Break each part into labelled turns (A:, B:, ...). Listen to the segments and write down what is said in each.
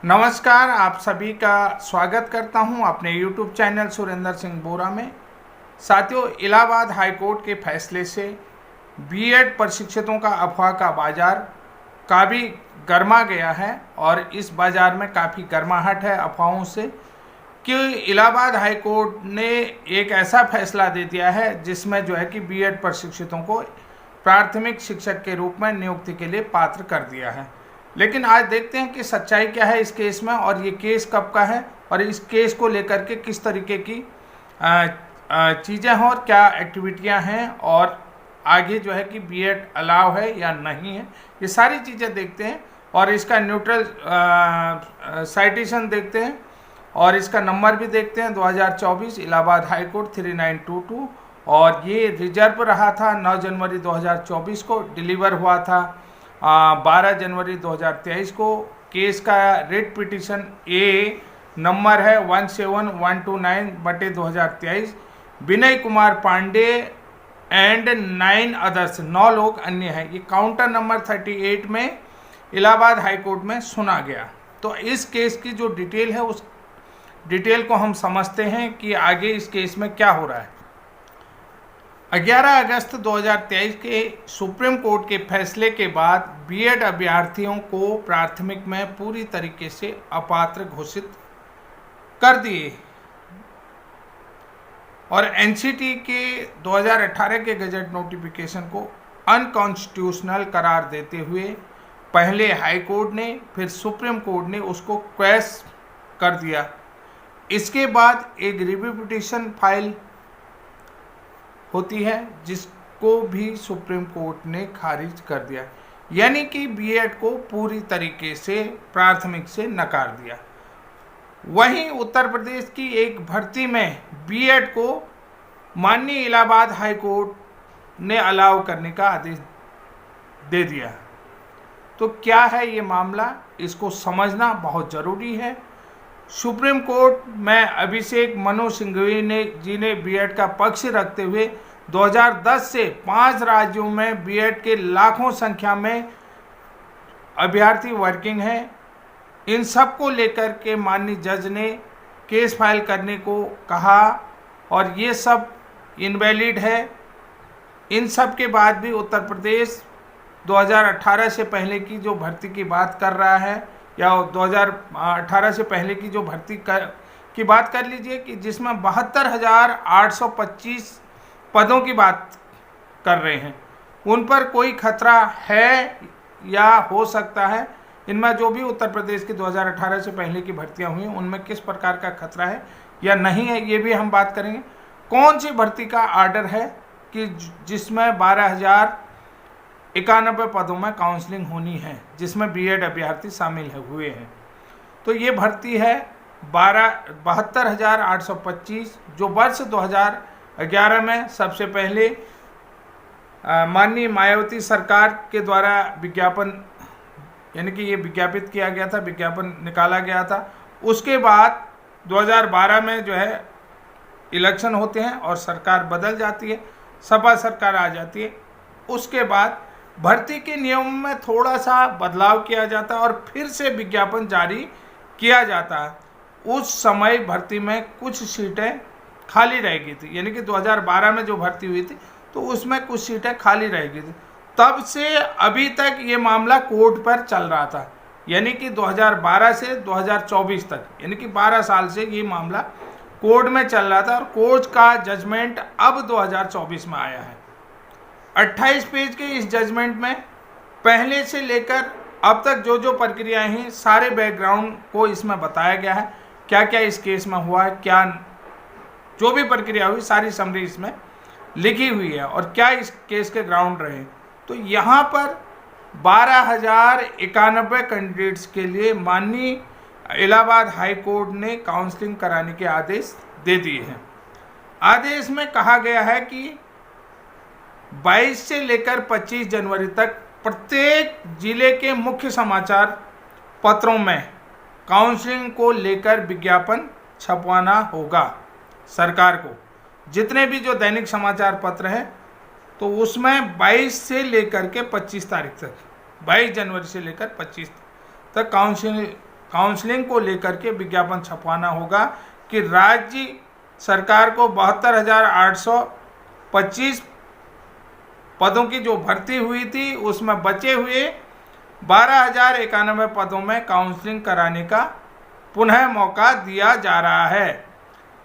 A: नमस्कार, आप सभी का स्वागत करता हूं अपने YouTube चैनल सुरेंद्र सिंह बोरा में। साथियों, इलाहाबाद हाई कोर्ट के फैसले से बीएड प्रशिक्षितों का अफवाह का बाजार काफ़ी गर्मा गया है और इस बाजार में काफ़ी गर्माहट है अफवाहों से कि इलाहाबाद हाई कोर्ट ने एक ऐसा फैसला दे दिया है जिसमें जो है कि बीएड प्रशिक्षितों को प्राथमिक शिक्षक के रूप में नियुक्ति के लिए पात्र कर दिया है। लेकिन आज देखते हैं कि सच्चाई क्या है इस केस में और ये केस कब का है और इस केस को लेकर के किस तरीके की चीज़ें हैं और क्या एक्टिविटियां हैं और आगे जो है कि बीएड अलाउ है या नहीं है, ये सारी चीज़ें देखते हैं और इसका न्यूट्रल साइटेशन देखते हैं और इसका नंबर भी देखते हैं 2024 इलाहाबाद हाई कोर्ट 3922 और ये रिजर्व रहा था 9 जनवरी 2024 को, डिलीवर हुआ था 12 जनवरी 2023 को। केस का रेट पिटीशन ए नंबर है 17129/2023। विनय कुमार पांडे एंड 9 अदर्स, 9 लोग अन्य हैं। ये काउंटर नंबर 38 में इलाहाबाद हाई कोर्ट में सुना गया। तो इस केस की जो डिटेल है उस डिटेल को हम समझते हैं कि आगे इस केस में क्या हो रहा है। 11 अगस्त 2023 के सुप्रीम कोर्ट के फैसले के बाद बीएड अभ्यर्थियों को प्राथमिक में पूरी तरीके से अपात्र घोषित कर दिए और एनसीटी के 2018 के गजट नोटिफिकेशन को अनकॉन्स्टिट्यूशनल करार देते हुए पहले हाई कोर्ट ने फिर सुप्रीम कोर्ट ने उसको क्वैश कर दिया। इसके बाद एक रिव्यू पिटीशन फाइल होती है जिसको भी सुप्रीम कोर्ट ने खारिज कर दिया, यानी कि बीएड को पूरी तरीके से प्राथमिक से नकार दिया। वहीं उत्तर प्रदेश की एक भर्ती में बीएड को माननीय इलाहाबाद हाई कोर्ट ने अलाउ करने का आदेश दे दिया। तो क्या है ये मामला, इसको समझना बहुत ज़रूरी है। सुप्रीम कोर्ट में अभिषेक मनु सिंघवी जी ने बीएड का पक्ष रखते हुए 2010 से 5 राज्यों में बीएड के लाखों संख्या में अभ्यर्थी वर्किंग हैं। इन सब को लेकर के माननीय जज ने केस फाइल करने को कहा और ये सब इनवैलिड है। इन सब के बाद भी उत्तर प्रदेश 2018 से पहले की जो भर्ती की बात कर रहा है या 2018 से पहले की जो भर्ती की बात कर लीजिए कि जिसमें 72,825 पदों की बात कर रहे हैं, उन पर कोई खतरा है या हो सकता है। इनमें जो भी उत्तर प्रदेश की 2018 से पहले की भर्तियां हुई उनमें किस प्रकार का खतरा है या नहीं है, ये भी हम बात करेंगे। कौन सी भर्ती का आर्डर है कि जिसमें 12,091 पदों में काउंसलिंग होनी है, जिसमें बीएड अभ्यर्थी शामिल हुए हैं। तो ये भर्ती है 72,825 जो वर्ष 2011 में सबसे पहले माननीय मायावती सरकार के द्वारा विज्ञापन, यानी कि ये विज्ञापित किया गया था, विज्ञापन निकाला गया था। उसके बाद 2012 में जो है इलेक्शन होते हैं और सरकार बदल जाती है, सपा सरकार आ जाती है। उसके बाद भर्ती के नियम में थोड़ा सा बदलाव किया जाता है और फिर से विज्ञापन जारी किया जाता है। उस समय भर्ती में कुछ सीटें खाली रह गई थी, यानी कि 2012 में जो भर्ती हुई थी तो उसमें कुछ सीटें खाली रह गई थी। तब से अभी तक ये मामला कोर्ट पर चल रहा था, यानी कि 2012 से 2024 तक, यानी कि 12 साल से ये मामला कोर्ट में चल रहा था और कोर्ट का जजमेंट अब 2024 में आया है। 28 पेज के इस जजमेंट में पहले से लेकर अब तक जो जो प्रक्रियाएं हैं सारे बैकग्राउंड को इसमें बताया गया है, क्या क्या इस केस में हुआ है, क्या जो भी प्रक्रिया हुई सारी समरी इसमें लिखी हुई है और क्या इस केस के ग्राउंड रहे। तो यहाँ पर 12,091 कैंडिडेट्स के लिए माननीय इलाहाबाद हाई कोर्ट ने काउंसलिंग कराने के आदेश दे दिए हैं। आदेश में कहा गया है कि 22 से लेकर 25 जनवरी तक प्रत्येक जिले के मुख्य समाचार पत्रों में काउंसलिंग को लेकर विज्ञापन छपवाना होगा सरकार को। जितने भी जो दैनिक समाचार पत्र हैं तो उसमें 22 से लेकर के 25 तारीख तक, 22 जनवरी से लेकर 25 तक काउंसलिंग काउंसलिंग को लेकर के विज्ञापन छपवाना होगा कि राज्य सरकार को 72,825 पदों की जो भर्ती हुई थी उसमें बचे हुए 12,091 पदों में काउंसलिंग कराने का पुनः मौका दिया जा रहा है,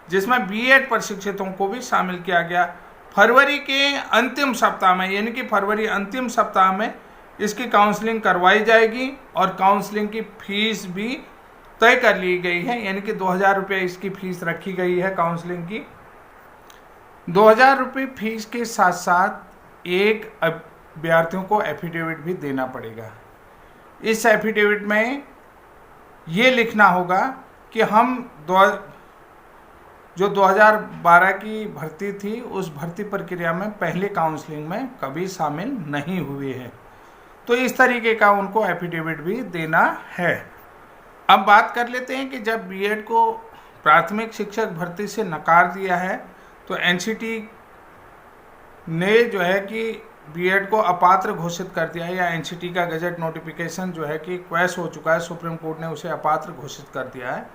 A: जिसमें बीएड प्रशिक्षितों को भी शामिल किया गया। फरवरी के अंतिम सप्ताह में, यानी कि फरवरी अंतिम सप्ताह में इसकी काउंसलिंग करवाई जाएगी और काउंसलिंग की फीस भी तय कर ली गई है, यानी कि 2,000 रुपये इसकी फीस रखी गई है काउंसलिंग की। 2,000 रुपये फीस के साथ साथ एक अभ्यर्थियों को एफिडेविट भी देना पड़ेगा। इस एफिडेविट में ये लिखना होगा कि हम जो 2012 की भर्ती थी उस भर्ती प्रक्रिया में पहले काउंसलिंग में कभी शामिल नहीं हुए हैं। तो इस तरीके का उनको एफिडेविट भी देना है। अब बात कर लेते हैं कि जब बीएड को प्राथमिक शिक्षक भर्ती से नकार दिया है तो एनसीटी ने जो है कि बीएड को अपात्र घोषित कर दिया है, या एनसीटी का गजट नोटिफिकेशन जो है कि क्वैश हो चुका है, सुप्रीम कोर्ट ने उसे अपात्र घोषित कर दिया है।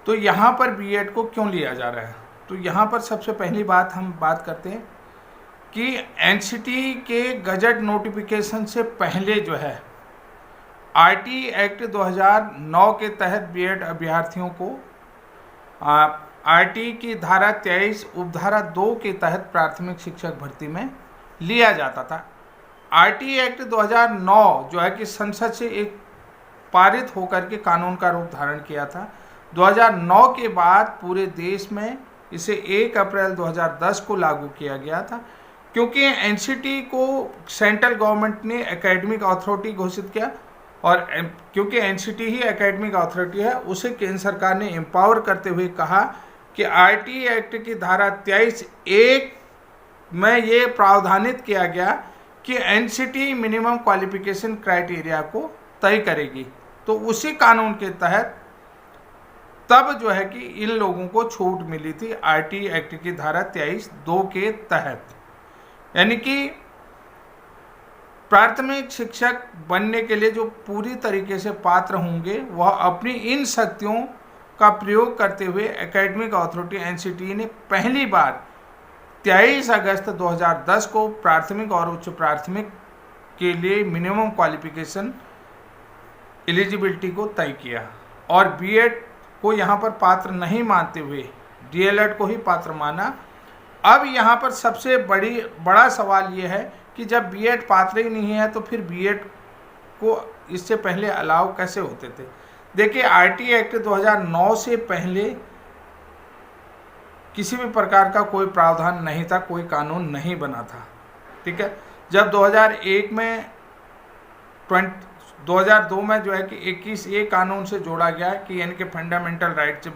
A: तो यहाँ पर बीएड को क्यों लिया जा रहा है? तो यहाँ पर सबसे पहली बात हम बात करते हैं कि एनसीटी के गजट नोटिफिकेशन से पहले जो है आरटी एक्ट 2009 के तहत बीएड अभ्यर्थियों को आरटी की धारा 23 उपधारा 2 के तहत प्राथमिक शिक्षक भर्ती में लिया जाता था। आरटी एक्ट 2009 जो है कि संसद से एक पारित होकर के कानून का रूप धारण किया था। 2009 के बाद पूरे देश में इसे 1 अप्रैल 2010 को लागू किया गया था, क्योंकि एनसीटी को सेंट्रल गवर्नमेंट ने एकेडमिक अथॉरिटी घोषित किया और क्योंकि एनसीटी ही एकेडमिक अथॉरिटी है, उसे केंद्र सरकार ने एम्पावर करते हुए कहा कि आरटी एक्ट की धारा 23(1) में ये प्रावधानित किया गया कि एनसीटी मिनिमम क्वालिफिकेशन क्राइटेरिया को तय करेगी। तो उसी कानून के तहत तब जो है कि इन लोगों को छूट मिली थी आरटी एक्ट की धारा 23(2) के तहत, यानी कि प्राथमिक शिक्षक बनने के लिए जो पूरी तरीके से पात्र होंगे वह अपनी इन शक्तियों का प्रयोग करते हुए एकेडमिक अथॉरिटी एनसीटी ने पहली बार 23 अगस्त 2010 को प्राथमिक और उच्च प्राथमिक के लिए मिनिमम क्वालिफिकेशन एलिजिबिलिटी को तय किया और बीएड को यहाँ पर पात्र नहीं मानते हुए डीएलएड को ही पात्र माना। अब यहाँ पर सबसे बड़ा सवाल ये है कि जब बीएड पात्र ही नहीं है तो फिर बीएड को इससे पहले अलाउ कैसे होते थे? देखिए, आरटी एक्ट 2009 से पहले किसी भी प्रकार का कोई प्रावधान नहीं था, कोई कानून नहीं बना था। ठीक है, जब 2001 में 2002 में जो है कि 21A कानून से जोड़ा गया कि यानी कि फंडामेंटल राइट से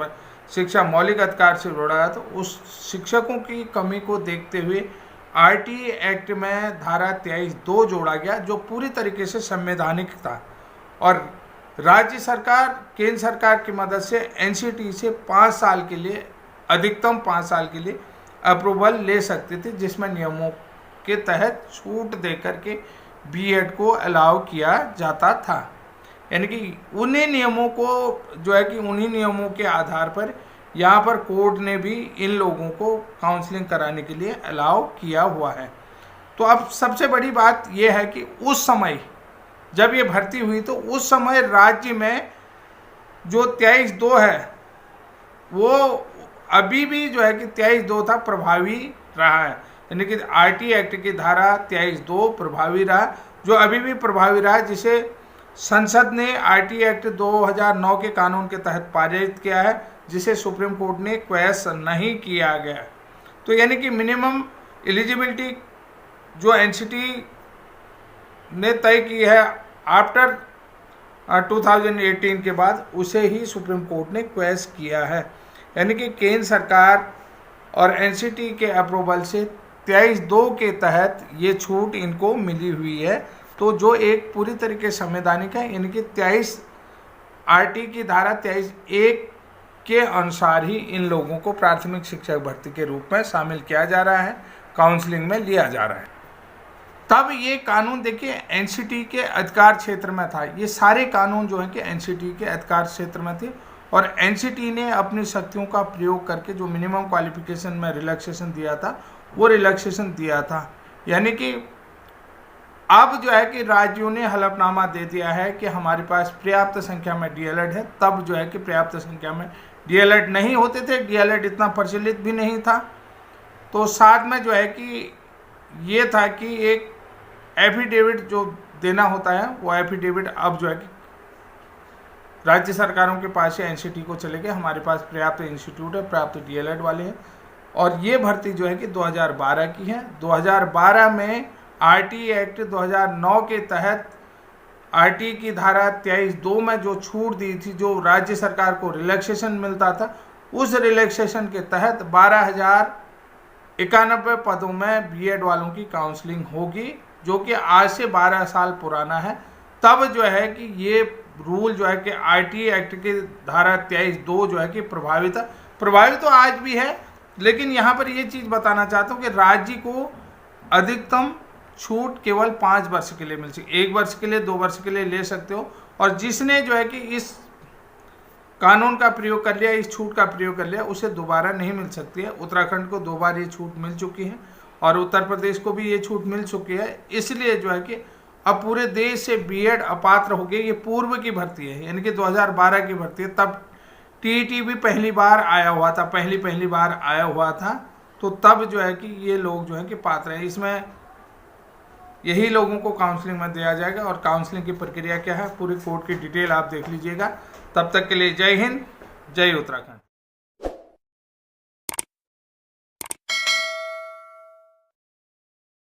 A: शिक्षा मौलिक अधिकार से जोड़ा गया, तो उस शिक्षकों की कमी को देखते हुए आरटी एक्ट में धारा 23(2) जोड़ा गया, जो पूरी तरीके से संवैधानिक था और राज्य सरकार केंद्र सरकार की मदद से एनसीटी से 5 साल के लिए, अधिकतम 5 साल के लिए अप्रूवल ले सकती थी, जिसमें नियमों के तहत छूट देकर के बीएड को अलाउ किया जाता था। यानी कि उन्हीं नियमों को जो है कि उन्हीं नियमों के आधार पर यहाँ पर कोर्ट ने भी इन लोगों को काउंसलिंग कराने के लिए अलाउ किया हुआ है। तो अब सबसे बड़ी बात यह है कि उस समय जब ये भर्ती हुई तो उस समय राज्य में जो 23(2) है वो अभी भी जो है कि 23(2) था प्रभावी रहा है, यानी कि आरटी एक्ट की धारा 23(2) प्रभावी रहा, जो अभी भी प्रभावी रहा, जिसे संसद ने आरटी एक्ट 2009 के कानून के तहत पारित किया है, जिसे सुप्रीम कोर्ट ने क्वैश नहीं किया गया। तो यानी कि मिनिमम एलिजिबिलिटी जो एनसीटी ने तय की है आफ्टर 2018 के बाद, उसे ही सुप्रीम कोर्ट ने क्वैश किया है। यानी कि केंद्र सरकार और एनसीटी के अप्रूवल से 23(2) के तहत ये छूट इनको मिली हुई है, तो जो एक पूरी तरीके संवैधानिक है। इनकी 23 आरटी की धारा 23(1) के अनुसार ही इन लोगों को प्राथमिक शिक्षक भर्ती के रूप में शामिल किया जा रहा है, काउंसलिंग में लिया जा रहा है। तब ये कानून देखिए एनसीटी के अधिकार क्षेत्र में था। ये सारे कानून जो है कि एनसीटी के अधिकार क्षेत्र में थे और एनसीटी ने अपनी शक्तियों का प्रयोग करके जो मिनिमम क्वालिफिकेशन में रिलैक्सेशन दिया था वो रिलैक्सेशन दिया था। यानी कि अब जो है कि राज्यों ने हलफनामा दे दिया है कि हमारे पास पर्याप्त संख्या में डीएलएड है। तब जो है कि पर्याप्त संख्या में डीएलएड नहीं होते थे, डीएलएड इतना प्रचलित भी नहीं था। तो साथ में जो है कि ये था कि एक एफिडेविट जो देना होता है वो एफिडेविट अब जो है कि राज्य सरकारों के पास या एनसीटी को चले गए, हमारे पास पर्याप्त इंस्टीट्यूट है, पर्याप्त डीएलएड वाले हैं। और ये भर्ती जो है कि 2012 की है। 2012 में आरटी एक्ट 2009 के तहत आरटी की धारा 23(2) में जो छूट दी थी, जो राज्य सरकार को रिलैक्सेशन मिलता था, उस रिलैक्सेशन के तहत 12,091 पदों में बीएड वालों की काउंसलिंग होगी, जो कि आज से 12 साल पुराना है। तब जो है कि ये रूल जो है कि आरटी एक्ट की धारा 23(2) जो है कि प्रभावित तो आज भी है। लेकिन यहाँ पर ये चीज़ बताना चाहता हूँ कि राज्य को अधिकतम छूट केवल 5 वर्ष के लिए मिल सकती, 1 वर्ष के लिए, 2 वर्ष के लिए ले सकते हो। और जिसने जो है कि इस कानून का प्रयोग कर लिया, इस छूट का प्रयोग कर लिया, उसे दोबारा नहीं मिल सकती है। उत्तराखंड को 2 बार ये छूट मिल चुकी है और उत्तर प्रदेश को भी ये छूट मिल चुकी है। इसलिए जो है कि अब पूरे देश से बीएड अपात्र हो गए। ये पूर्व की भर्ती है, यानी कि 2012 की भर्ती है। तब टीईटी भी पहली बार आया हुआ था, पहली बार आया हुआ था। तो तब जो है कि ये लोग जो है कि पात्र हैं। इसमें यही लोगों को काउंसलिंग में दिया जाएगा। और काउंसलिंग की प्रक्रिया क्या है, पूरी कोर्ट की डिटेल आप देख लीजिएगा। तब तक के लिए जय हिंद, जय उत्तराखंड।